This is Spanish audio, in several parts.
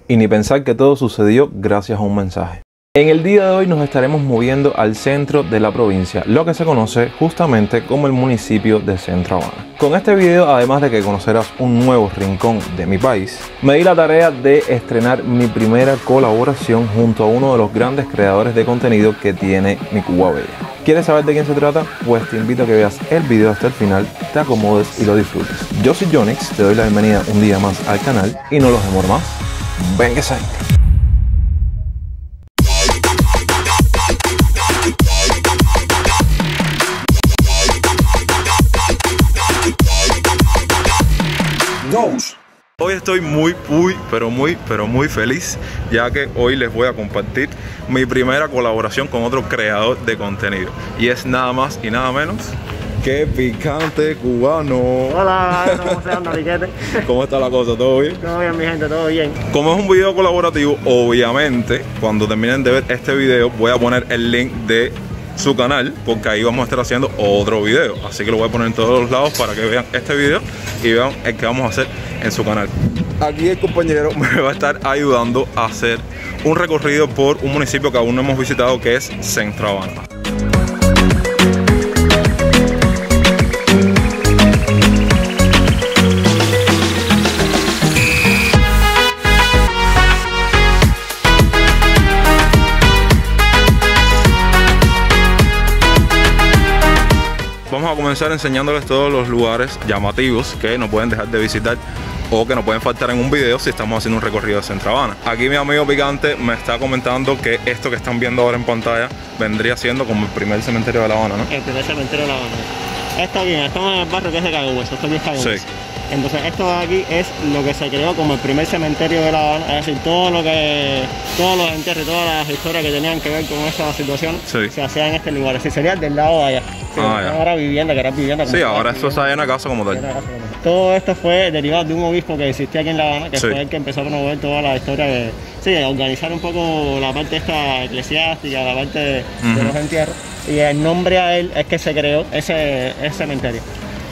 y ni pensar que todo sucedió gracias a un mensaje. En el día de hoy nos estaremos moviendo al centro de la provincia, lo que se conoce justamente como el municipio de Centro Habana. Con este video, además de que conocerás un nuevo rincón de mi país, me di la tarea de estrenar mi primera colaboración junto a uno de los grandes creadores de contenido que tiene mi Cuba Bella. ¿Quieres saber de quién se trata? Pues te invito a que veas el video hasta el final, te acomodes y lo disfrutes. Yo soy Jonix, te doy la bienvenida un día más al canal y no los demoro más. ¡Ven que salga! Hoy estoy muy feliz, ya que hoy les voy a compartir mi primera colaboración con otro creador de contenido, y es nada más y nada menos que Picante Cubano. Hola, ¿cómo se anda, Piquete? ¿Cómo está la cosa? ¿Todo bien? Todo bien, mi gente, todo bien. Como es un video colaborativo, obviamente cuando terminen de ver este video voy a poner el link de su canal, porque ahí vamos a estar haciendo otro video, así que lo voy a poner en todos los lados para que vean este video y vean el que vamos a hacer en su canal. Aquí el compañero me va a estar ayudando a hacer un recorrido por un municipio que aún no hemos visitado, que es Centro Habana. Vamos a comenzar enseñándoles todos los lugares llamativos que no pueden dejar de visitar o que no pueden faltar en un video si estamos haciendo un recorrido de Centro Habana. Aquí mi amigo Picante me está comentando que esto que están viendo ahora en pantalla vendría siendo como el primer cementerio de La Habana, ¿no? El primer cementerio de La Habana. Está bien, estamos en el barrio que es de Cayo Hueso, esto aquí es Cayo Hueso. Sí. Entonces esto de aquí es lo que se creó como el primer cementerio de La Habana, es decir, todos los entierros y todas las historias que tenían que ver con esa situación, sí, se hacían en este lugar, así sería del lado de allá. Sí, ahora vivienda, que era vivienda. Sí, ahora esto está en la casa como tal. Todo esto fue derivado de un obispo que existía aquí en La Habana, que sí, fue el que empezó a promover toda la historia de, sí, organizar un poco la parte esta eclesiástica, la parte de los entierros, y el nombre a él es que se creó ese cementerio.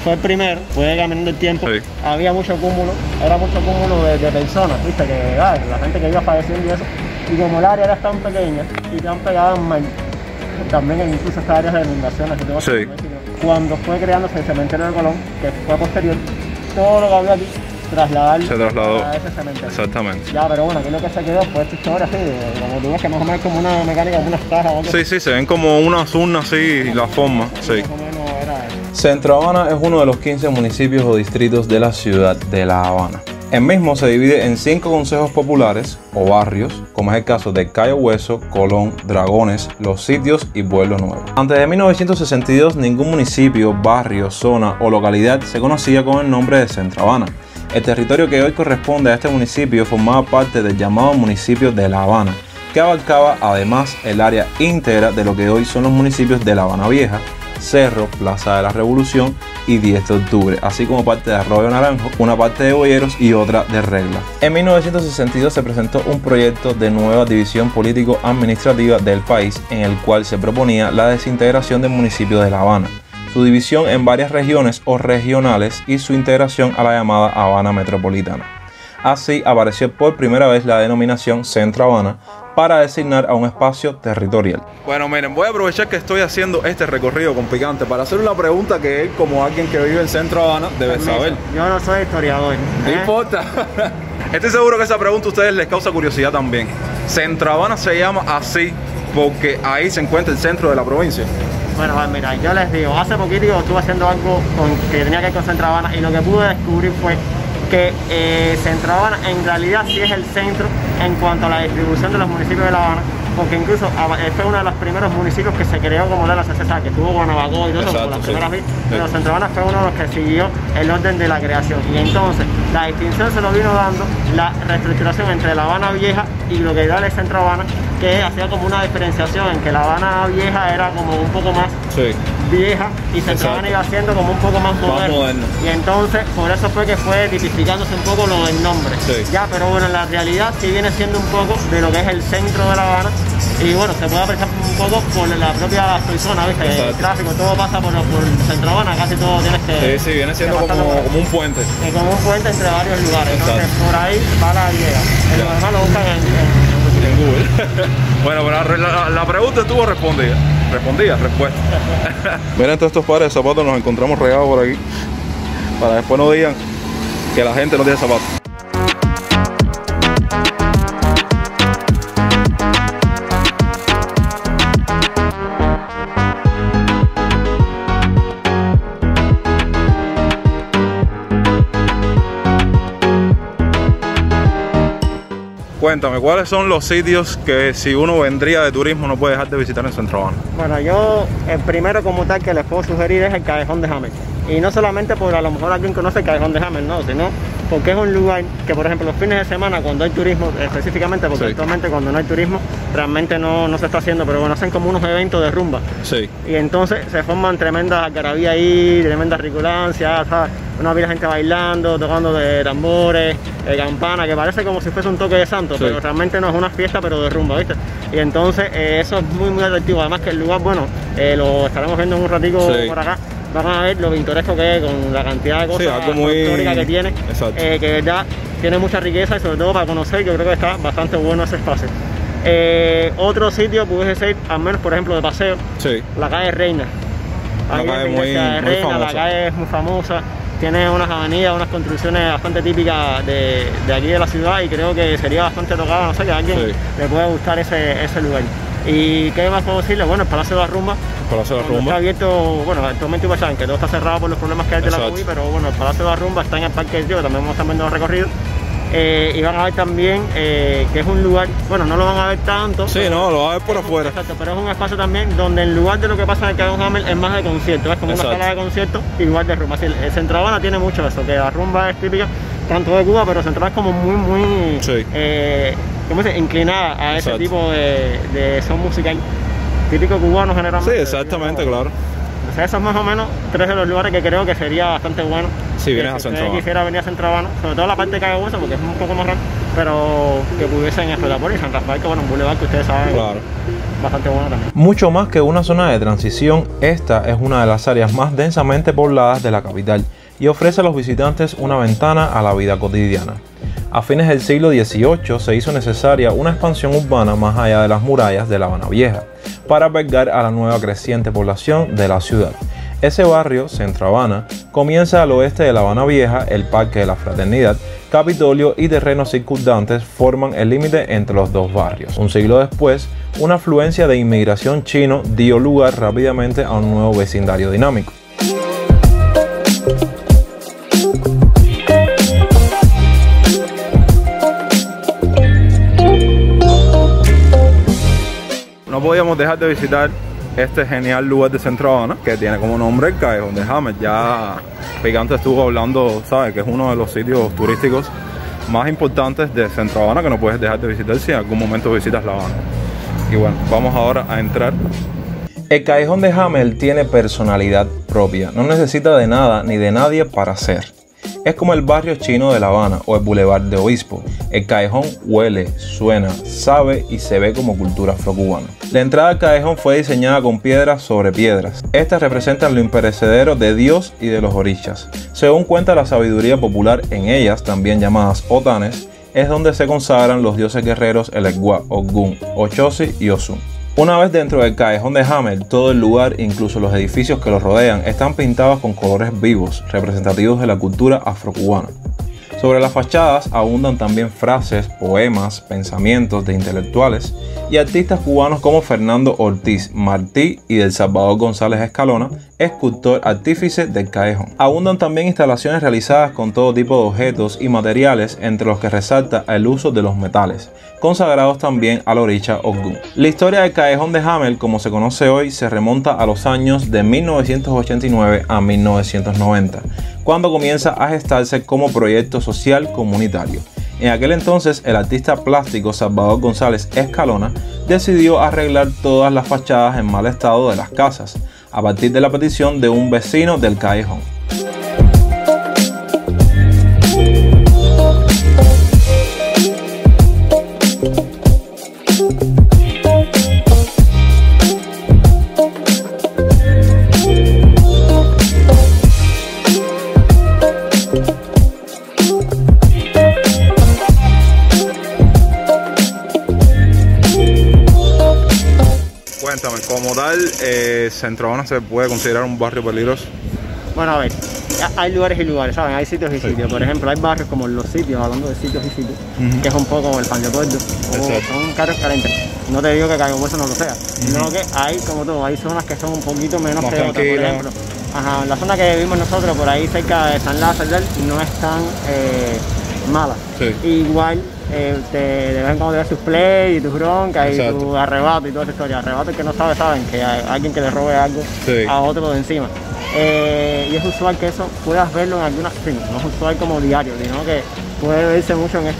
Fue el primero, fue caminando el tiempo, sí, había mucho cúmulo, era mucho cúmulo de personas, viste, que la gente que iba falleciendo y eso, y como el área era tan pequeña y tan pegada en mar, también incluso estas áreas de inundaciones que tengo, sí, cuando fue creándose el cementerio de Colón, que fue posterior, todo lo que había aquí se trasladó a ese cementerio. Exactamente. Ya, pero bueno, aquí lo que se quedó fue esta historia así, como tú ves, que más o menos como una mecánica, como unas cajas. Sí, sí, se ven como unas urnas así, la forma, sí. Centro Habana es uno de los 15 municipios o distritos de la ciudad de La Habana. El mismo se divide en 5 consejos populares o barrios, como es el caso de Cayo Hueso, Colón, Dragones, Los Sitios y Pueblo Nuevo. Antes de 1962, ningún municipio, barrio, zona o localidad se conocía con el nombre de Centro Habana. El territorio que hoy corresponde a este municipio formaba parte del llamado municipio de La Habana, que abarcaba además el área íntegra de lo que hoy son los municipios de La Habana Vieja, Cerro, Plaza de la Revolución y 10 de octubre, así como parte de Arroyo Naranjo, una parte de Boyeros y otra de Regla. En 1962 se presentó un proyecto de nueva división político-administrativa del país en el cual se proponía la desintegración del municipio de La Habana, su división en varias regiones o regionales y su integración a la llamada Habana Metropolitana. Así apareció por primera vez la denominación Centro Habana para designar a un espacio territorial. Bueno, miren, voy a aprovechar que estoy haciendo este recorrido con Picante para hacer una pregunta que él, como alguien que vive en Centro Habana, debe saber. Yo no soy historiador. No importa. Estoy seguro que esa pregunta a ustedes les causa curiosidad también. Centro Habana se llama así porque ahí se encuentra el centro de la provincia. Bueno, mira, yo les digo, hace poquito estuve haciendo algo que tenía que ver con Centro Habana y lo que pude descubrir fue que Centro Habana en realidad sí es el centro en cuanto a la distribución de los municipios de La Habana, porque incluso fue uno de los primeros municipios que se creó como de la CCSA, que tuvo Guanabacoa y todo eso por las primeras veces, pero Centro Habana fue uno de los que siguió el orden de la creación, y entonces la distinción se lo vino dando la reestructuración entre La Habana Vieja y lo que era el Centro Habana, que hacía como una diferenciación en que La Habana Vieja era como un poco más vieja y Centro Habana iba siendo como un poco más moderno. Y entonces por eso fue que fue tipificándose un poco lo del nombre. Ya, pero bueno, en la realidad sí viene siendo un poco de lo que es el centro de La Habana, y bueno, se puede apreciar un poco por la propia zona, ¿viste? El tráfico, todo pasa por Centro Habana, casi todo tienes que... Sí, viene siendo como un puente. Como un puente entre varios lugares. Entonces por ahí va la vieja. En lo demás, Bueno, pero la pregunta estuvo respondida. Respuesta. Miren todos estos pares de zapatos, nos encontramos regados por aquí. Para después no digan que la gente no tiene zapatos. Cuéntame, ¿cuáles son los sitios que si uno vendría de turismo no puede dejar de visitar en Centro Habana? Bueno, yo el primero como tal que les puedo sugerir es el Callejón de Hammer. Y no solamente porque a lo mejor alguien conoce el Callejón de Hammer, no, sino porque es un lugar que, por ejemplo, los fines de semana cuando hay turismo, específicamente porque actualmente cuando no hay turismo, realmente no se está haciendo, pero bueno, hacen como unos eventos de rumba. Sí. Y entonces se forman tremendas algarabías ahí, tremendas riculancias, ¿sabes? Uno ve la gente bailando, tocando de tambores, campana, que parece como si fuese un toque de santo, pero realmente no es una fiesta, pero de rumba, ¿viste? Y entonces eso es muy atractivo, además que el lugar, bueno, lo estaremos viendo en un ratico por acá. Van a ver lo pintoresco que es, con la cantidad de cosas históricas que tiene, que de verdad tiene mucha riqueza y sobre todo para conocer, yo creo que está bastante bueno ese espacio. Otro sitio pudiese ser, al menos por ejemplo de paseo, la calle Reina. La calle muy famosa. La calle es muy famosa, tiene unas avenidas, unas construcciones bastante típicas de aquí de la ciudad y creo que sería bastante tocado, no sé, que a alguien le pueda gustar ese lugar. ¿Y qué más puedo decirle? Bueno, el Palacio de la Rumba. Está abierto, bueno, actualmente ustedes saben que todo está cerrado por los problemas que hay de la COVID, pero bueno, el Palacio de la Rumba está en el Parque del Río, que también vamos a estar viendo los recorridos. Y van a ver también que es un lugar, bueno, no lo van a ver tanto. Sí, no, lo van a ver por afuera. Exacto, pero es un espacio también donde en lugar de lo que pasa en el Callejón Hammer es más de conciertos, es como una sala de conciertos igual de rumba. Así, el Centro Habana tiene mucho eso, que la rumba es típica tanto de Cuba, pero Centro Habana es como muy ¿cómo se dice? Inclinada a ese tipo de son musical típico cubano generalmente. Sí, exactamente, claro. O sea, esos más o menos tres de los lugares que creo que sería bastante bueno. Si vienes a Centro Habana. Quisiera venir a Centro Habana, sobre todo la parte de Calle Hueso, porque es un poco más grande, pero que pudiesen explotar por ahí. San Rafael, que bueno, un boulevard que ustedes saben, bastante bueno también. Mucho más que una zona de transición, esta es una de las áreas más densamente pobladas de la capital y ofrece a los visitantes una ventana a la vida cotidiana. A fines del siglo XVIII se hizo necesaria una expansión urbana más allá de las murallas de La Habana Vieja para albergar a la nueva creciente población de la ciudad. Ese barrio, Centro Habana, comienza al oeste de La Habana Vieja, el Parque de la Fraternidad, Capitolio y terrenos circundantes forman el límite entre los dos barrios. Un siglo después, una afluencia de inmigración chino dio lugar rápidamente a un nuevo vecindario dinámico. No podíamos dejar de visitar este genial lugar de Centro Habana, que tiene como nombre el Callejón de Hammer. Ya Picante estuvo hablando, ¿sabes? Que es uno de los sitios turísticos más importantes de Centro Habana, que no puedes dejar de visitar si en algún momento visitas La Habana. Y bueno, vamos ahora a entrar. El Callejón de Hammer tiene personalidad propia, no necesita de nada ni de nadie para ser. Es como el barrio chino de La Habana o el Boulevard de Obispo. El callejón huele, suena, sabe y se ve como cultura afrocubana. La entrada al callejón fue diseñada con piedras sobre piedras. Estas representan lo imperecedero de Dios y de los orishas. Según cuenta la sabiduría popular, en ellas, también llamadas otanes, es donde se consagran los dioses guerreros Elegua, Ogun, Ochosi y Osun. Una vez dentro del Callejón de Hammer, todo el lugar, incluso los edificios que lo rodean, están pintados con colores vivos, representativos de la cultura afrocubana. Sobre las fachadas abundan también frases, poemas, pensamientos de intelectuales y artistas cubanos como Fernando Ortiz Martí y del Salvador González Escalona, escultor artífice del callejón. Abundan también instalaciones realizadas con todo tipo de objetos y materiales, entre los que resalta el uso de los metales, consagrados también al orisha Ogun. La historia del Callejón de Hammer, como se conoce hoy, se remonta a los años de 1989 a 1990, cuando comienza a gestarse como proyecto social comunitario. En aquel entonces, el artista plástico Salvador González Escalona decidió arreglar todas las fachadas en mal estado de las casas, a partir de la petición de un vecino del callejón. Cuéntame, como tal, Centro Habana se puede considerar un barrio peligroso. Bueno, a ver, hay lugares y lugares, ¿saben? Hay sitios y sitios. Por ejemplo, hay barrios como Los Sitios, hablando de sitios y sitios, que es un poco como el Pan de Puerto, son carros calientes. No te digo que Cayo Hueso no lo sea, sino que hay, como todo, hay zonas que son un poquito menos que otras. Por ejemplo, la zona que vivimos nosotros, por ahí cerca de San Lázaro, no es tan mala. Sí. Igual, de vez en cuando te ves tus play y tus broncas y tu arrebato y toda esa historia. Arrebato que no saben que hay alguien que le robe algo a otro de encima. Y es usual que eso puedas verlo en algunas streams, no es usual como diario, sino que puede verse mucho en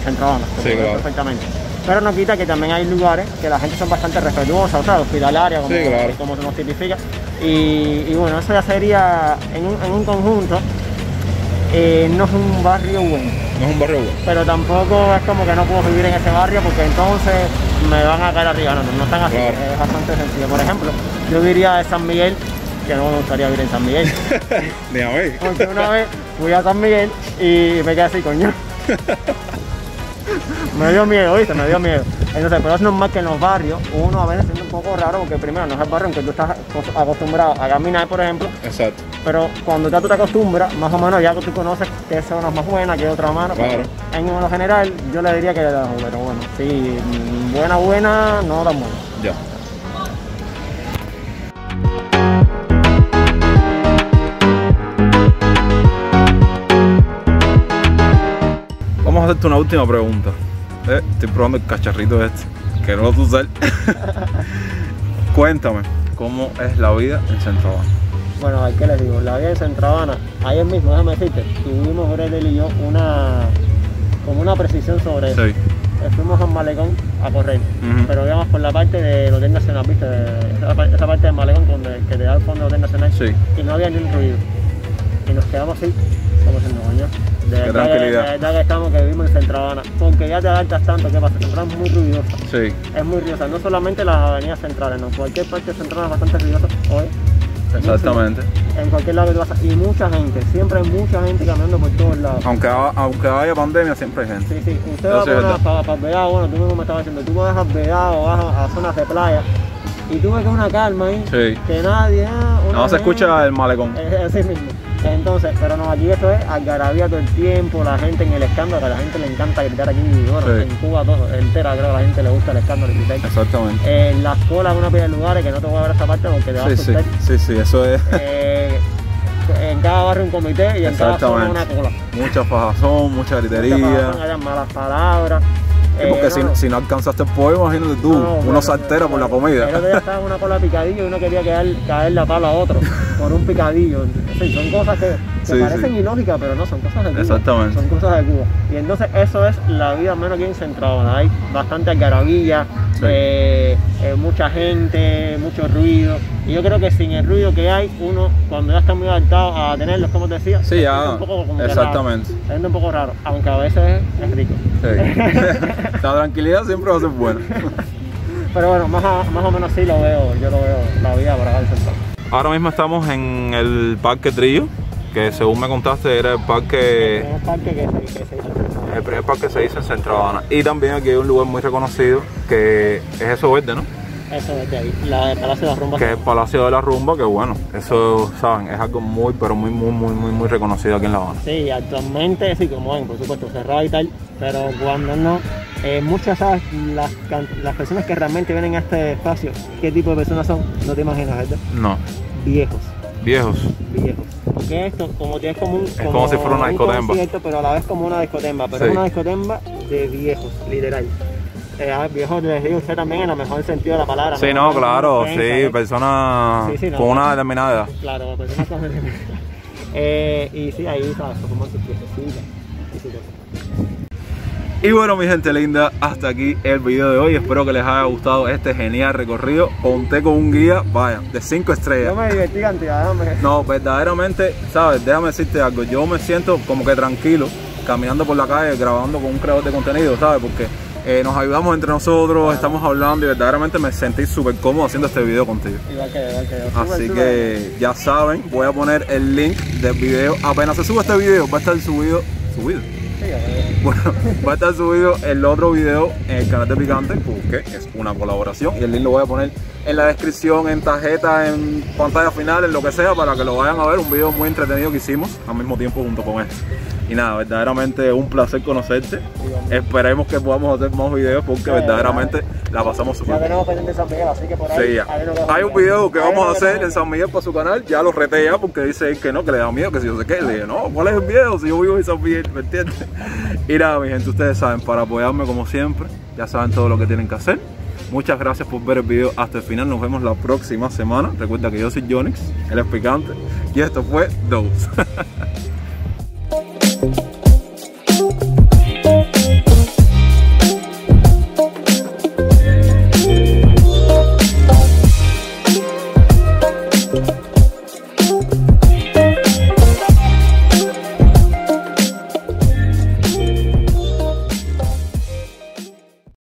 Centro Habana, sí, claro, perfectamente. Pero no quita que también hay lugares que la gente son bastante respetuosa, o sea, hospitalaria, como, sí, claro, como se nos tipifica. Y bueno, eso ya sería en un conjunto. No es un barrio bueno. No es un barrio bueno. Pero tampoco es como que no puedo vivir en ese barrio porque entonces me van a caer arriba. No están así, claro, es bastante sencillo. Por ejemplo, yo diría de San Miguel, que no me gustaría vivir en San Miguel. Ni a ver. Porque una vez fui a San Miguel y me quedé así, coño. Me dio miedo, ¿viste? Me dio miedo. Entonces, pero es normal que en los barrios uno a veces siente un poco raro porque primero no es el barrio en que tú estás acostumbrado a caminar, por ejemplo. Exacto. Pero cuando ya tú te acostumbras, más o menos ya que tú conoces qué zona es más buena, qué otra mano. Claro. En lo general, yo le diría que de abajo, pero bueno, sí, buena, no tan buena. Ya. Vamos a hacerte una última pregunta. Estoy probando el cacharrito este, que no lo puedo usar. Cuéntame, ¿cómo es la vida en Centro Habana? Bueno, a ver, ¿qué les digo? La vida en Centro Habana, ayer mismo, déjame decirte, tuvimos Gretel y yo como una precisión sobre eso. Sí. Fuimos al malecón a correr, pero íbamos por la parte del Hotel Nacional, ¿viste? Esa parte del malecón que te da el fondo del Hotel Nacional, sí, y no había ni un ruido. Y nos quedamos así, como si nos bañó. De verdad que estamos, que vivimos en Centro Habana, porque ya te adaptas tanto. ¿Qué pasa? Centro Habana es muy ruidosa. Sí. Es muy ruidosa, no solamente las avenidas centrales, no, cualquier parte de Centro Habana es bastante ruidosa hoy. Exactamente. En cualquier lado que tú vas, y mucha gente, siempre hay mucha gente caminando por todos lados. Aunque haya pandemia, siempre hay gente. Sí, sí. Usted va para el Vedado, bueno, tú mismo me estabas diciendo, tú vas al Vedado, vas a zonas de playa, y tú ves que es una calma ahí, sí, que nadie... No se escucha el malecón. Así mismo. Entonces, pero no, aquí esto es algarabía todo el tiempo, la gente en el escándalo, que a la gente le encanta gritar aquí, bueno, sí, en Cuba todo, entera creo que a la gente le gusta el escándalo y gritar. Exactamente. En las colas de una pila de lugares, que no te voy a ver esa parte porque te va a asustar. Sí, eso es. En cada barrio un comité y en cada zona una cola. Mucha fajazón, mucha gritería. Hay malas palabras. Porque si no alcanzaste el pollo, imagínate tú, uno saltera por la comida. El otro día estaba en una cola de picadillo y uno quería caer la pala a otro por un picadillo. Sí, son cosas que parecen ilógicas, pero no, son cosas de Cuba. Exactamente. Son cosas de Cuba. Y entonces eso es la vida, al menos aquí en Centro Habana. Hay bastante algarabía, mucha gente, mucho ruido. Y yo creo que sin el ruido que hay, uno cuando ya está muy adaptado a tenerlos, como te decía, sí, ya, un poco como exactamente. Se siente un poco raro, aunque a veces es rico. Sí. La tranquilidad siempre va a ser buena. Pero bueno, más o menos sí yo lo veo la vida para acá en Centro. Ahora mismo estamos en el Parque Trillo, que según me contaste era el primer parque que se hizo en Centro Habana. Y también aquí hay un lugar muy reconocido que es eso verde, ¿no? Eso verde ahí, el Palacio de la Rumba. Que es el Palacio de la Rumba, que bueno, eso, saben, es algo muy reconocido aquí en La Habana. Sí, actualmente sí, como ven, por supuesto, cerrado y tal, pero cuando no, muchas, ¿sabes? Las personas que realmente vienen a este espacio, ¿qué tipo de personas son? No te imaginas, ¿verdad? No. Viejos. Viejos. Porque esto, como tienes como si fuera una discotemba. Pero a la vez como una discotemba, pero sí, es una discotemba de viejos, literal. Viejos, les digo usted también en el mejor sentido de la palabra. Sí, no, claro, sí, personas con una determinada edad. Claro, personas con determinada edad. Y sí, ahí, ¿sabes? Como sus piececitas. Y bueno, mi gente linda, hasta aquí el video de hoy. Espero que les haya gustado este genial recorrido. Conté con un guía, vaya, de 5 estrellas. Yo me divertí cantidad, hombre. No, verdaderamente, ¿sabes? Déjame decirte algo. Yo me siento como que tranquilo caminando por la calle, grabando con un creador de contenido, ¿sabes? Porque nos ayudamos entre nosotros, estamos hablando y verdaderamente me sentí súper cómodo haciendo este video contigo. Igual que yo. Así que ya saben, voy a poner el link del video. Apenas se suba este video, va a estar subido. Sí, Bueno, va a estar subido el otro video en el canal de Picante, porque es una colaboración y el link lo voy a poner en la descripción, en tarjeta, en pantalla final, en lo que sea, para que lo vayan a ver. Un video muy entretenido que hicimos al mismo tiempo junto con este. Y nada, verdaderamente un placer conocerte. Esperemos que podamos hacer más videos porque verdaderamente la pasamos súper bien. Ya tenemos pendiente de San Miguel, así que por ahí. Sí, ya. Hay un video que vamos a hacer en San Miguel para su canal. Ya lo reté ya porque dice él que no, que le da miedo, que si yo sé qué. Le dije, no, ¿cuál es el video? Si yo vivo en San Miguel, ¿me entiendes? Y nada, mi gente, ustedes saben, para apoyarme como siempre, ya saben todo lo que tienen que hacer. Muchas gracias por ver el video hasta el final. Nos vemos la próxima semana. Recuerda que yo soy Jonix, él es Picante y esto fue Dose.